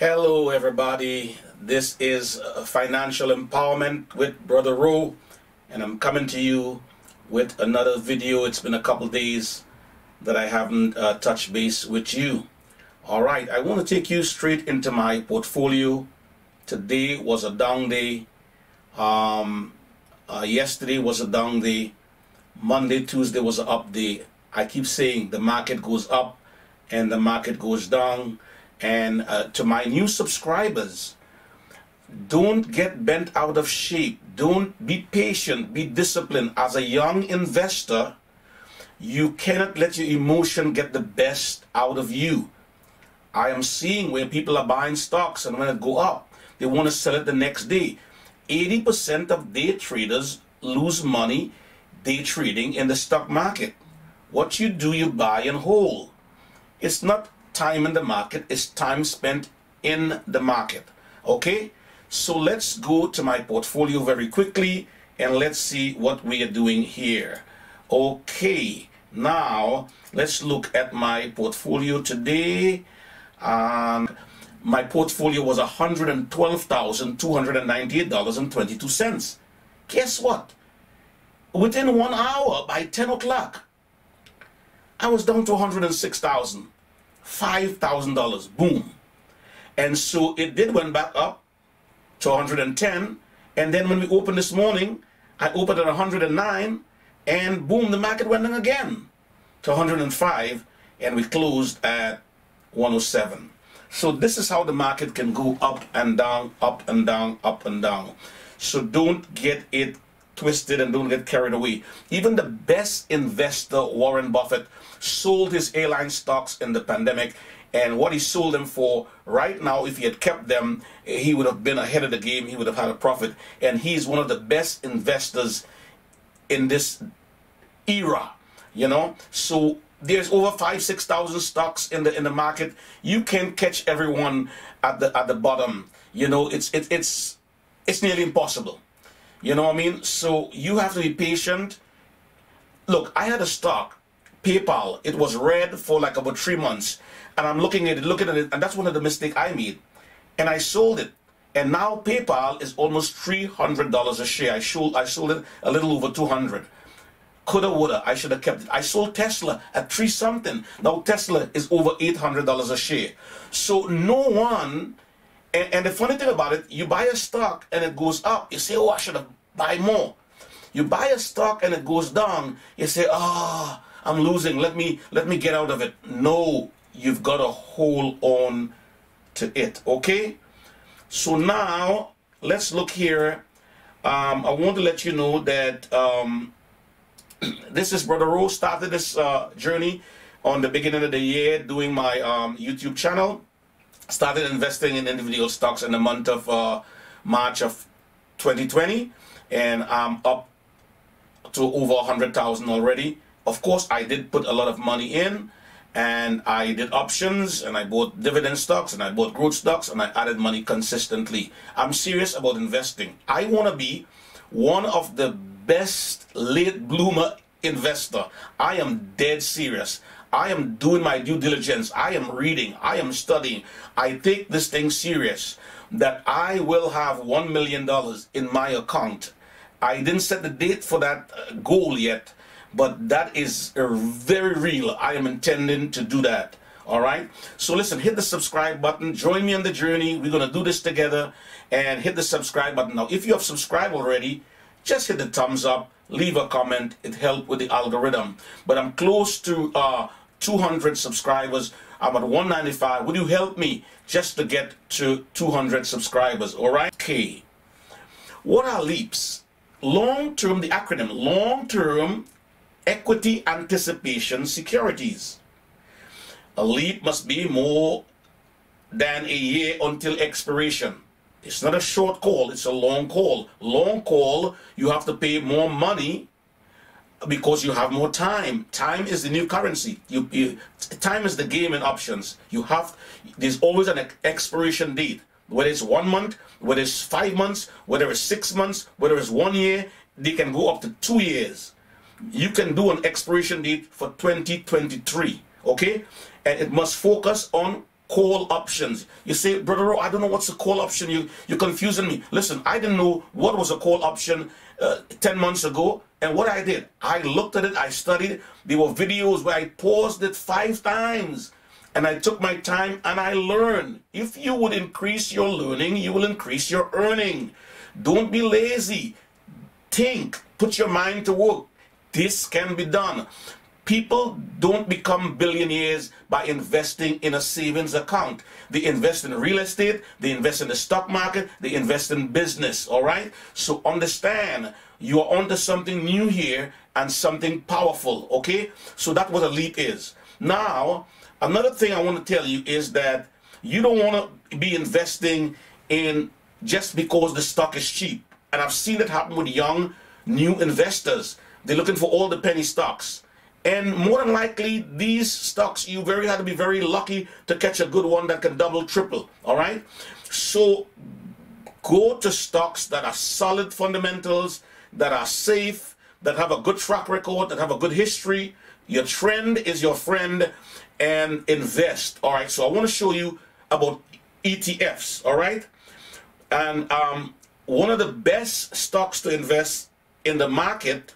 Hello everybody, this is Financial Empowerment with Brother Rowe, and I'm coming to you with another video. It's been a couple days that I haven't touched base with you. Alright, I want to take you straight into my portfolio. Today was a down day. Yesterday was a down day. Monday, Tuesday was an up day. I keep saying the market goes up and the market goes down. And to my new subscribers, don't get bent out of shape. Don't be patient, be disciplined. As a young investor, you cannot let your emotion get the best out of you. I am seeing where people are buying stocks, and when it go up, they want to sell it the next day. 80% of day traders lose money day trading in the stock market. What you do, you buy and hold. It's not time in the market, is time spent in the market. Okay, so let's go to my portfolio very quickly and let's see what we are doing here. Okay, now let's look at my portfolio today. My portfolio was $112,298.22. Guess what? Within 1 hour, by 10 o'clock, I was down to $106,000. $5,000, boom. And so it did went back up to 110, and then when we opened this morning, I opened at 109, and boom, the market went down again to 105, and we closed at 107. So this is how the market can go up and down, up and down, up and down. So don't get it twisted and don't get carried away. Even the best investor, Warren Buffett, sold his airline stocks in the pandemic, and what he sold them for right now, if he had kept them, he would have been ahead of the game. He would have had a profit, and he's one of the best investors in this era, you know. So there's over 5,000-6,000 stocks in the market. You can't catch everyone at the bottom, you know. It's nearly impossible. You know what I mean? So you have to be patient. Look, I had a stock, PayPal. It was red for like about 3 months. And I'm looking at it, and that's one of the mistakes I made. And I sold it. And now PayPal is almost $300 a share. I sold it a little over 200. Coulda, woulda, I should have kept it. I sold Tesla at 3 something. Now Tesla is over $800 a share. So no one... And the funny thing about it, you buy a stock and it goes up, you say, oh, I should have buy more. You buy a stock and it goes down, you say, ah, oh, I'm losing, let me get out of it. No, you've got to hold on to it, okay? So now, let's look here. I want to let you know that this is Brother Rowe. Started this journey on the beginning of the year doing my YouTube channel. Started investing in individual stocks in the month of March of 2020, and I'm up to over 100,000 already. Of course, I did put a lot of money in, and I did options, and I bought dividend stocks, and I bought growth stocks, and I added money consistently. I'm serious about investing. I want to be one of the best late bloomer investor. I am dead serious. I am doing my due diligence. I am reading. I am studying. I take this thing serious, that I will have $1 million in my account. I didn't set the date for that goal yet, but that is very real. I am intending to do that. All right? So listen, hit the subscribe button. Join me on the journey. We're going to do this together, and hit the subscribe button. Now, if you have subscribed already, just hit the thumbs up. Leave a comment. It helps with the algorithm. But I'm close to 200 subscribers. I'm at 195. Would you help me just to get to 200 subscribers? All right? Okay. What are LEAPS? Long-term, the acronym, long-term equity anticipation securities. A LEAP must be more than a year until expiration. It's not a short call, it's a long call. Long call, you have to pay more money because you have more time. Time is the new currency. Time is the game in options. There's always an expiration date. Whether it's 1 month, whether it's 5 months, whether it's 6 months, whether it's 1 year, they can go up to 2 years. You can do an expiration date for 2023, okay? And it must focus on call options. You say, Brother, I don't know what's a call option. You're confusing me. Listen, I didn't know what was a call option 10 months ago. And what I did, I looked at it, I studied it. There were videos where I paused it 5 times. And I took my time and I learned. If you would increase your learning, you will increase your earning. Don't be lazy. Think. Put your mind to work. This can be done. People don't become billionaires by investing in a savings account. They invest in real estate, they invest in the stock market, they invest in business, all right? So understand, you are onto something new here and something powerful, okay? So that's what a leap is. Now, another thing I want to tell you is that you don't want to be investing in just because the stock is cheap. And I've seen it happen with young, new investors. They're looking for all the penny stocks. And more than likely, these stocks, you have to be very lucky to catch a good one that can double, triple, all right? So go to stocks that are solid fundamentals, that are safe, that have a good track record, that have a good history. Your trend is your friend, and invest, all right? So I want to show you about ETFs, all right? And one of the best stocks to invest in the market,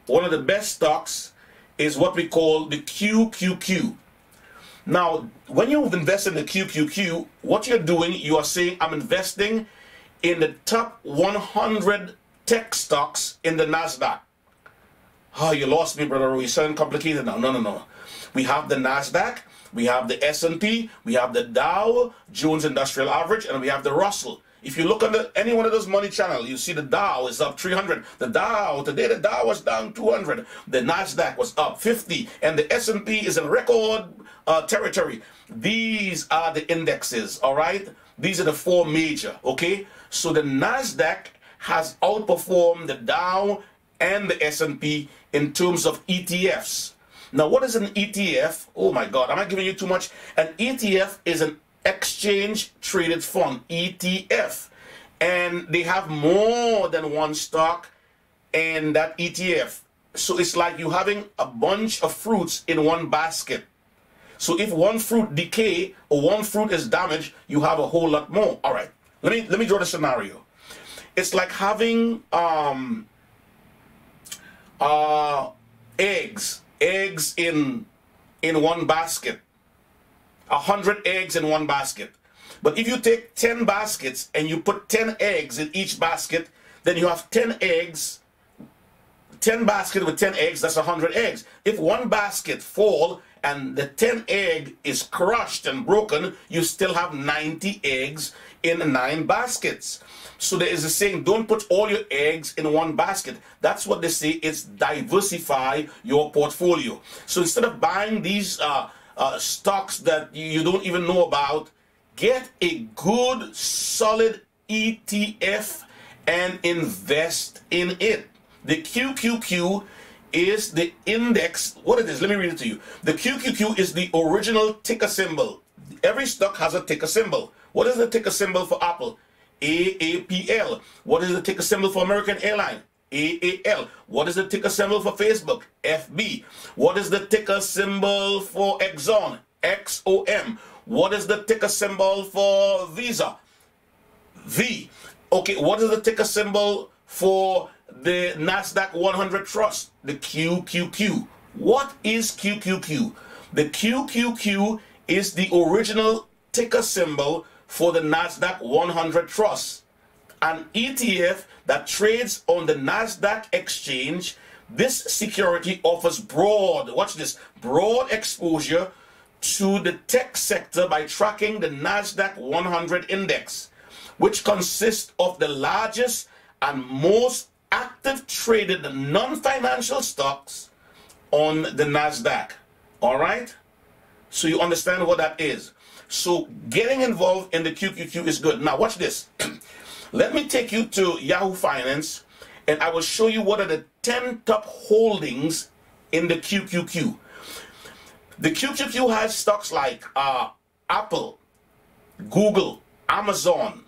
one of the best stocks is what we call the QQQ. Now, when you invest in the QQQ, what you're doing, you are saying, I'm investing in the top 100 tech stocks in the NASDAQ. Oh, you lost me, Brother. You sound complicated now. No. We have the NASDAQ, we have the S&P, we have the Dow Jones Industrial Average, and we have the Russell. If you look at any one of those money channels, you see the Dow is up 300. The Dow, today the Dow was down 200. The NASDAQ was up 50. And the S&P is in record territory. These are the indexes, all right? These are the 4 major, okay? So the NASDAQ has outperformed the Dow and the S&P in terms of ETFs. Now, what is an ETF? Oh my God, am I giving you too much? An ETF is an exchange traded fund, ETF, and they have more than one stock in that ETF. So it's like you having a bunch of fruits in one basket. So if one fruit decay or one fruit is damaged, you have a whole lot more. All right, let me draw the scenario. It's like having eggs in one basket. 100 eggs in one basket. But if you take 10 baskets and you put 10 eggs in each basket, then you have 10 eggs, 10 baskets with 10 eggs, that's 100 eggs. If one basket fall and the 10 egg is crushed and broken, you still have 90 eggs in 9 baskets. So there is a saying, don't put all your eggs in one basket. That's what they say, it's diversify your portfolio. So instead of buying these stocks that you don't even know about, get a good solid ETF and invest in it. The QQQ is the index. What it is, let me read it to you. The QQQ is the original ticker symbol. Every stock has a ticker symbol. What is the ticker symbol for Apple? AAPL. What is the ticker symbol for American Airlines? AAL. What is the ticker symbol for Facebook? FB. What is the ticker symbol for Exxon? XOM. What is the ticker symbol for Visa? V. Okay, what is the ticker symbol for the NASDAQ 100 Trust? The QQQ. What is QQQ? The QQQ is the original ticker symbol for the NASDAQ 100 Trust. An ETF that trades on the NASDAQ exchange. This security offers broad, watch this, broad exposure to the tech sector by tracking the NASDAQ 100 index, which consists of the largest and most active traded non-financial stocks on the NASDAQ. All right? So you understand what that is. So getting involved in the QQQ is good. Now watch this. Let me take you to Yahoo Finance and I will show you what are the 10 top holdings in the QQQ. The QQQ has stocks like Apple, Google, Amazon,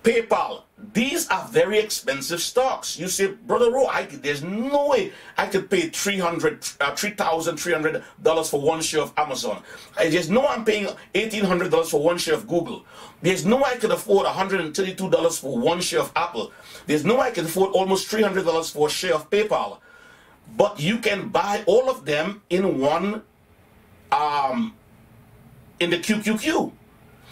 PayPal. These are very expensive stocks. You say, Brother Ro, there's no way I could pay $3,300 for one share of Amazon. There's no way I'm paying $1,800 for one share of Google. There's no way I could afford $132 for one share of Apple. There's no way I can afford almost $300 for a share of PayPal. But you can buy all of them in one, in the QQQ.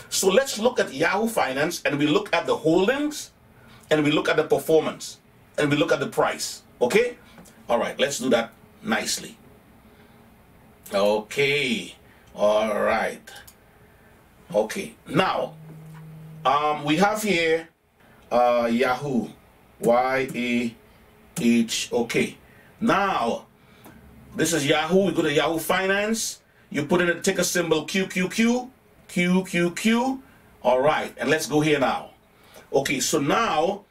So let's look at Yahoo Finance, and we look at the holdings, and we look at the performance, and we look at the price. Okay? All right, let's do that nicely. Okay. All right. Okay. Now, we have here Yahoo. Y-A-H. Okay. Now, this is Yahoo. We go to Yahoo Finance. You put in a ticker symbol QQQ. QQQ. All right, and let's go here now. Okay, so now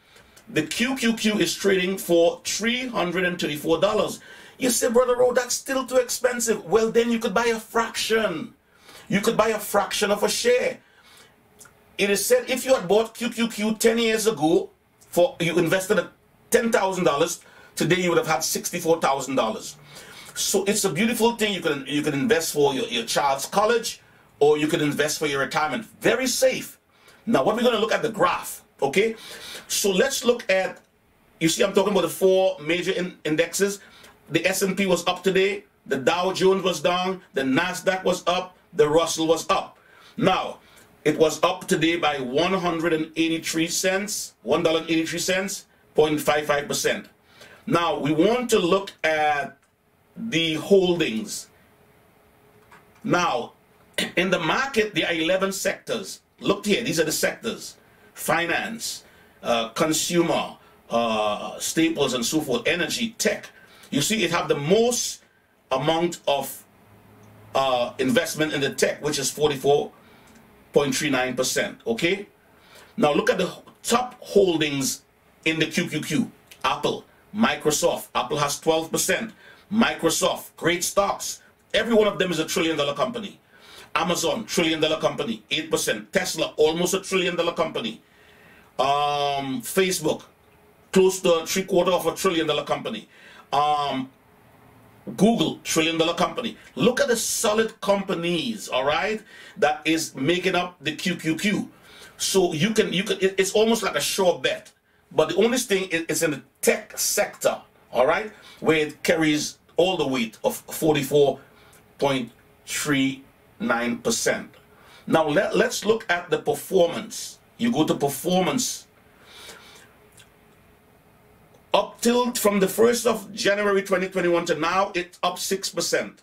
the QQQ is trading for $334. You say, Brother Ro, that's still too expensive. Well, then you could buy a fraction. You could buy a fraction of a share. It is said if you had bought QQQ 10 years ago, you invested at $10,000, today you would have had $64,000. So it's a beautiful thing. You can invest for your child's college, or you can invest for your retirement. Very safe. Now, what we're going to look at the graph, okay? So let's look at, you see I'm talking about the four major indexes. The S&P was up today. The Dow Jones was down. The NASDAQ was up. The Russell was up. Now, it was up today by 183 cents, $1.83, 0.55%. Now, we want to look at the holdings. Now, in the market, there are 11 sectors. Look here, these are the sectors. Finance, consumer, staples and so forth, energy, tech. You see, it have the most amount of investment in the tech, which is 44.39%, okay? Now, look at the top holdings in the QQQ. Apple, Microsoft. Apple has 12%. Microsoft, great stocks. Every one of them is a $1 trillion company. Amazon, $1 trillion company, 8%. Tesla, almost a $1 trillion company. Facebook, close to $750 billion company. Google, $1 trillion company. Look at the solid companies, all right, that is making up the QQQ. So you can it's almost like a sure bet. But the only thing is in the tech sector, all right, where it carries all the weight of 44.39%. Now let's look at the performance. You go to performance. Up till from the 1st of January 2021 to now, it's up 6%.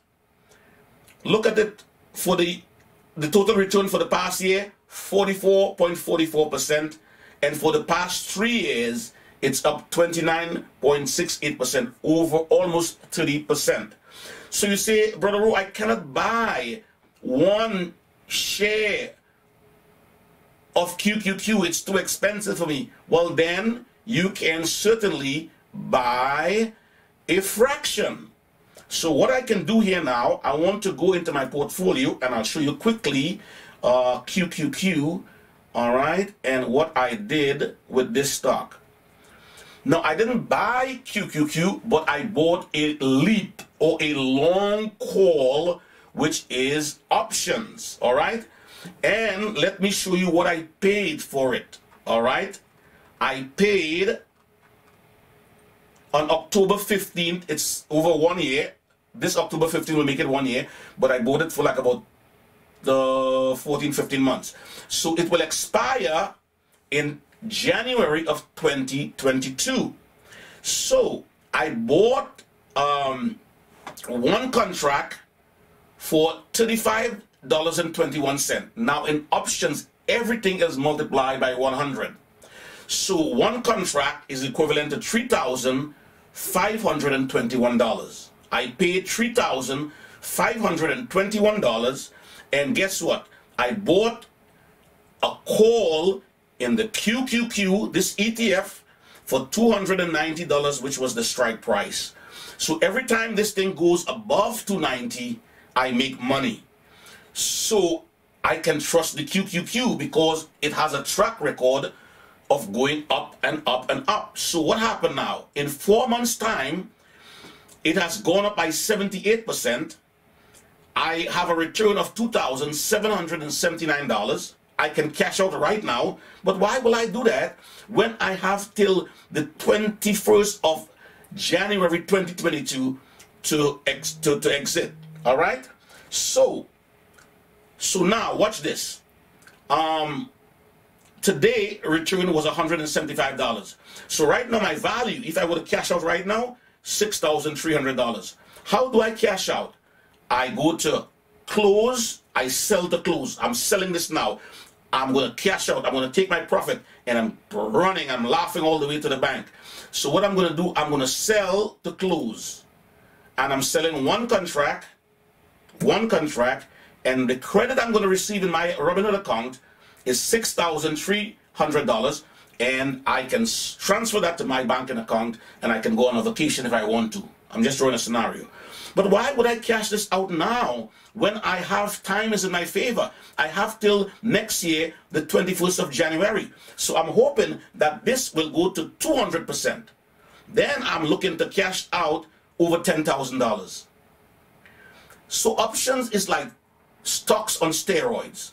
Look at it for the total return for the past year, 44.44%. And for the past 3 years, it's up 29.68%, over almost 30%. So you say, Brother Ro, I cannot buy one share of QQQ. It's too expensive for me. Well, then you can certainly buy a fraction. So what I can do here now, I want to go into my portfolio and I'll show you quickly QQQ, all right, and what I did with this stock. Now, I didn't buy QQQ, but I bought a LEAP, or a long call, which is options, all right? And let me show you what I paid for it, all right? I paid on October 15th, it's over 1 year. This October 15th will make it 1 year, but I bought it for like about the 14, 15 months. So it will expire in January of 2022. So I bought one contract for $35.21. Now in options, everything is multiplied by 100. So one contract is equivalent to $3,521. I paid $3,521, and guess what? I bought a call in the QQQ, this ETF, for $290, which was the strike price. So every time this thing goes above $290, I make money. So I can trust the QQQ because it has a track record of going up and up and up. So what happened now? In 4 months' time, it has gone up by 78%. I have a return of $2,779. I can cash out right now. But why will I do that when I have till the 21st of January 2022 to exit? All right. So now watch this. Today return was $175. So right now my value, if I were to cash out right now, $6,300. How do I cash out? I go to close, I sell the close. I'm selling this now. I'm going to cash out. I'm going to take my profit and I'm running. I'm laughing all the way to the bank. So what I'm going to do, I'm going to sell the close. And I'm selling one contract, and the credit I'm going to receive in my Robinhood account is $6,300, and I can transfer that to my banking account, and I can go on a vacation if I want to. I'm just drawing a scenario. But why would I cash this out now when I have time is in my favor? I have till next year, the 21st of January. So I'm hoping that this will go to 200%. Then I'm looking to cash out over $10,000. So options is like stocks on steroids.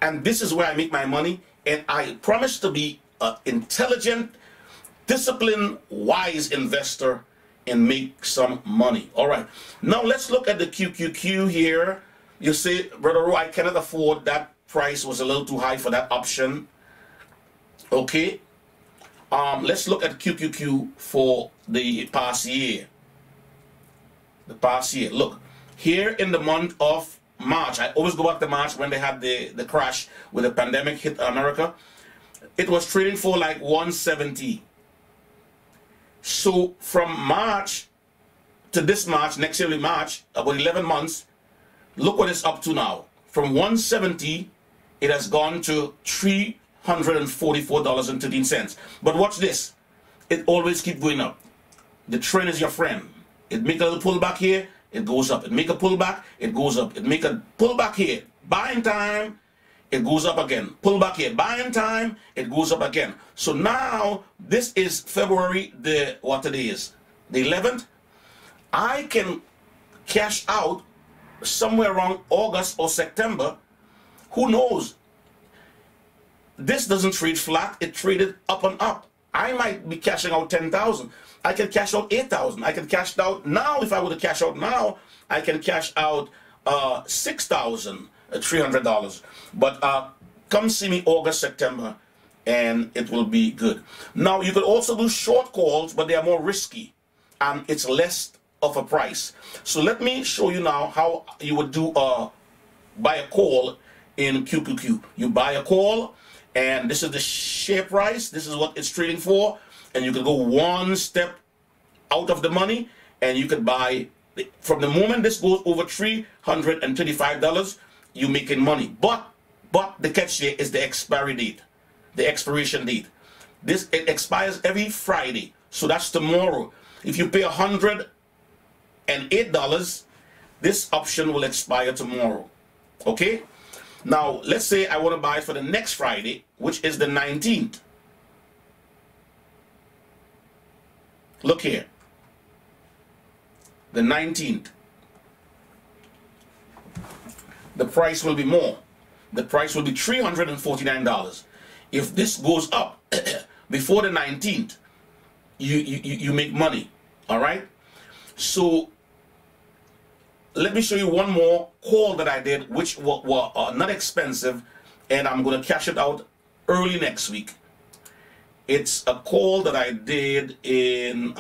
And this is where I make my money. And I promise to be an intelligent, disciplined, wise investor and make some money. All right. Now let's look at the QQQ here. You say, Brother Rowe, I cannot afford that. Price was a little too high for that option. Okay. Let's look at QQQ for the past year. The past year. Look, here in the month of March, I always go back to March when they had the crash with the pandemic hit America. It was trading for like 170. So from March to this March, next year will be March, about 11 months, look what it's up to now. From 170, it has gone to $344.13. But watch this. It always keeps going up. The trend is your friend. It make a little pullback here, it goes up. It make a pullback, it goes up. It make a pullback here. Buying time, it goes up again. Pullback here. Buying time, it goes up again. So now, this is February, what today is? The 11th. I can cash out somewhere around August or September. Who knows? This doesn't trade flat. It traded up and up. I might be cashing out 10,000. I can cash out 8,000. I can cash out now. If I were to cash out now, I can cash out $6,300. But come see me August, September, and it will be good. Now you could also do short calls, but they are more risky, and it's less of a price. So let me show you now how you would do buy a call in QQQ. You buy a call, and this is the share price. This is what it's trading for. And you could go one step out of the money, and you could buy, from the moment this goes over $335, you're making money. But the catch here is the expiry date, the expiration date. It expires every Friday, so that's tomorrow. If you pay $108, this option will expire tomorrow. Okay? Now, let's say I want to buy for the next Friday, which is the 19th. Look here. The 19th. The price will be more. The price will be $349. If this goes up before the 19th, you make money. All right? So let me show you one more call that I did, which were not expensive, and I'm going to cash it out early next week. It's a call that I did in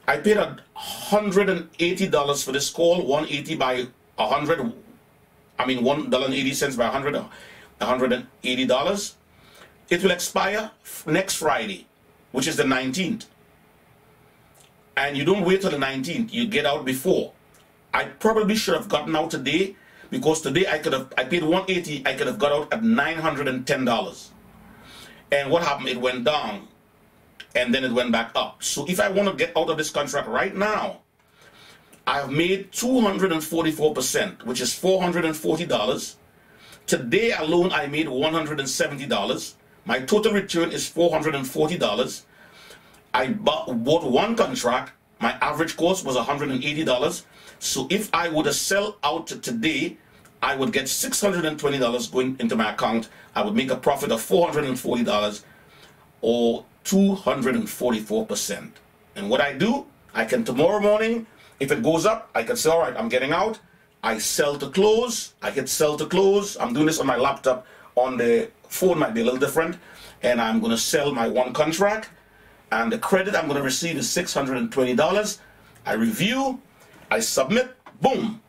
I paid $180 for this call. 180 by 100. I mean $1.80 by 100. $180. It will expire next Friday, which is the 19th. And you don't wait till the 19th. You get out before. I probably should have gotten out today, because today I paid $180. I could have got out at $910. And what happened? It went down, and then it went back up. So if I want to get out of this contract right now, I have made 244%, which is $440. Today alone, I made $170. My total return is $440. I bought one contract. My average cost was $180. So if I were to sell out today, I would get $620 going into my account. I would make a profit of $440 or 244%. And what I do, I can tomorrow morning, if it goes up, I can say, all right, I'm getting out. I sell to close. I hit sell to close. I'm doing this on my laptop. On the phone might be a little different. And I'm going to sell my one contract. And the credit I'm going to receive is $620. I review. I submit. Boom.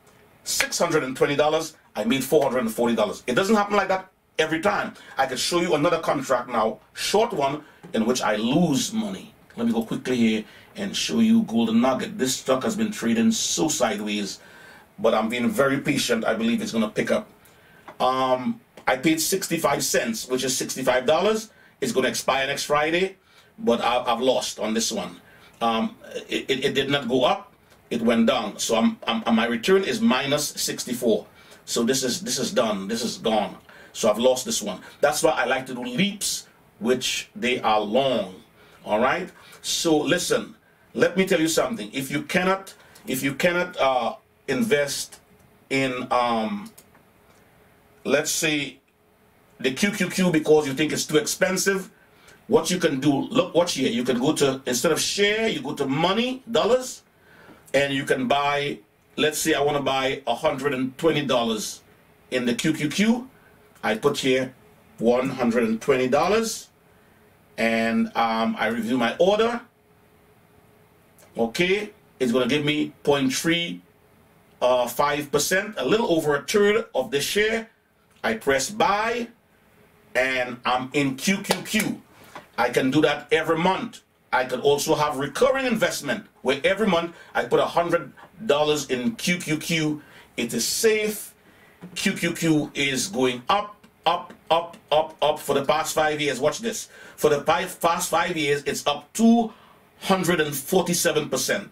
$620. I made $440. It doesn't happen like that every time. I could show you another contract now, short one, in which I lose money. Let me go quickly here and show you Golden Nugget. This stock has been trading so sideways, but I'm being very patient. I believe it's going to pick up. I paid 65 cents, which is $65. It's going to expire next Friday, but I've lost on this one. It did not go up. It went down. So my return is minus 64. So this is done. This is gone. So I've lost this one. That's why I like to do leaps, which they are long. All right. So listen, let me tell you something. If you cannot invest in let's say the QQQ because you think it's too expensive, what you can do, look, watch here. You can go to, instead of share, you go to money, dollars, and you can buy, let's say I want to buy $120 in the QQQ. I put here $120 and I review my order. Okay, it's going to give me 0.35%, a little over a third of the share. I press buy and I'm in QQQ. I can do that every month. I could also have recurring investment where every month I put $100 in QQQ. It is safe. QQQ is going up, up, up, up, up for the past 5 years. Watch this. For the past 5 years, it's up 247%.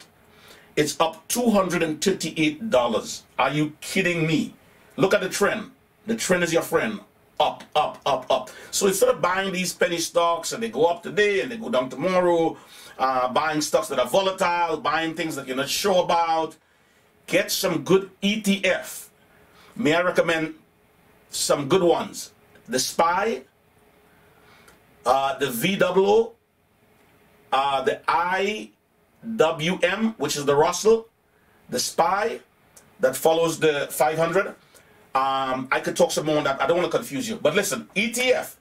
It's up $238. Are you kidding me? Look at the trend. The trend is your friend. Up, up, up, up. So instead of buying these penny stocks and they go up today and they go down tomorrow, buying stocks that are volatile, buying things that you're not sure about, get some good ETF. May I recommend some good ones? The SPY, the VWO, the IWM, which is the Russell, the SPY that follows the 500. I could talk some more on that. I don't want to confuse you. But listen, ETF,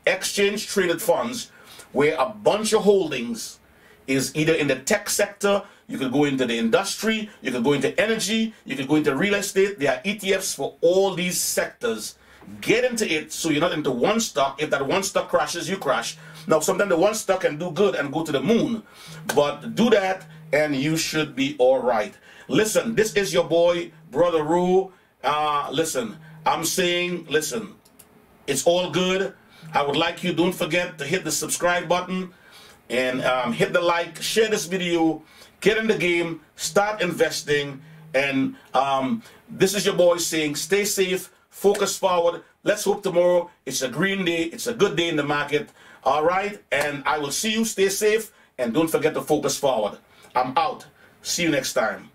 exchange traded funds, where a bunch of holdings is either in the tech sector, you could go into the industry, you could go into energy, you could go into real estate. There are ETFs for all these sectors. Get into it so you're not into one stock. If that one stock crashes, you crash. Now, sometimes the one stock can do good and go to the moon. But do that and you should be all right. Listen, this is your boy, Brother Rue. Listen, I'm saying, listen, it's all good. I would like you, don't forget to hit the subscribe button and hit the like, share this video, get in the game, start investing. And this is your boy saying, stay safe, focus forward. Let's hope tomorrow it's a green day. It's a good day in the market. All right. And I will see you. Stay safe. And don't forget to focus forward. I'm out. See you next time.